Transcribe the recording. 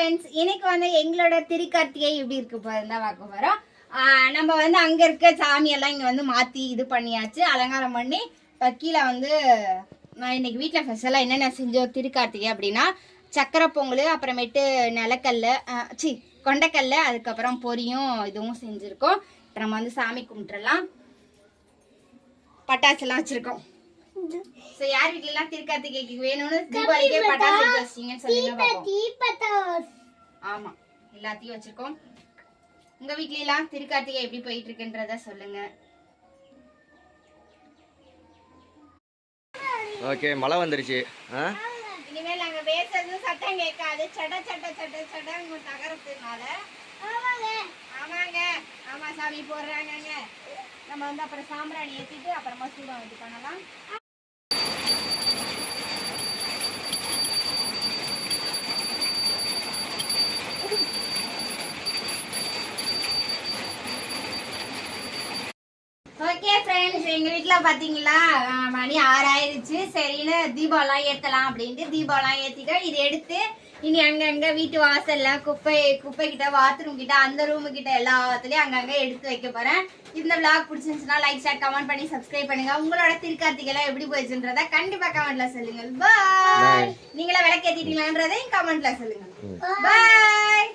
Friends, இன்னைக்கு வந்து எங்களோட திருக்கார்த்திகை எப்படி இருக்கு தான் பார்க்க போறோம். நம்ம வந்து அங்க இருக்க சாமியெல்லாம் இங்க வந்து மாத்தி இது பண்ணியாச்சு, அலங்காரம் பண்ணி. கீழே வந்து நான் இன்னைக்கு வீட்டில் ஸ்பெஷலா என்னென்ன செஞ்சோம் திருக்கார்த்திகை அப்படின்னா, சக்கரை பொங்கல், அப்புறமேட்டு நிலக்கல்ல கொண்டைக்கல்ல, அதுக்கப்புறம் பொரியும் இதுவும் செஞ்சுருக்கோம். இப்போ நம்ம வந்து சாமி கும்பிட்டுலாம் பட்டாசுலாம் வச்சிருக்கோம். சோ யார் வீட்ல எல்லாம் திருக்கார்த்திகைக்கு வேணும்னு தீபாவளிக்கே பட்டாசு வச்சிங்கன்னு சொல்லுங்க பாப்போம். ஆமா, எல்லாத்தையும் வச்சிருக்கோம். உங்க வீட்ல எல்லாம் திருக்கார்த்திகை எப்படி போயிட்டு இருக்குன்றத சொல்லுங்க. ஓகே, மழை வந்துருச்சு. இனிமேல் நாங்க பேசுறது சத்தம் கேட்காது. சட சட சட சட நகரத்துனால. ஆமாங்க, ஆமா சாமி போடுறாங்க. நம்ம வந்து அப்புறம் சாம்பிராணி ஏத்திட்டு அப்புறமா சூடம் இது பண்ணலாம். ஓகே ஃப்ரெண்ட்ஸ், எங்க வீட்டுல பாத்தீங்களா மணி 6 ஆயிடுச்சு. சரின்னு தீபாவளிலாம் ஏத்தலாம் அப்படின்ட்டு தீபாவளிலாம் ஏத்திட்டோம். இதை எடுத்து இனி அங்கங்க வீட்டு வாசல்ல குப்பை கிட்ட, பாத்ரூம் கிட்ட, அந்த ரூமு கிட்ட எல்லாத்துலயும் அங்கங்க எடுத்து வைக்க போறேன். இந்த விளாக் பிடிச்சிருந்துச்சுன்னா லைக், ஷேர், கமெண்ட் பண்ணி சப்ஸ்கிரைப் பண்ணுங்க. உங்களோட திருக்கார்த்திகை எல்லாம் எப்படி போயிடுச்சுன்றத கண்டிப்பா கமெண்ட்ல சொல்லுங்க. பாய். நீங்களா விளக்கு ஏத்திட்டீங்களான்றதையும் கமெண்ட்ல சொல்லுங்க. பாய்.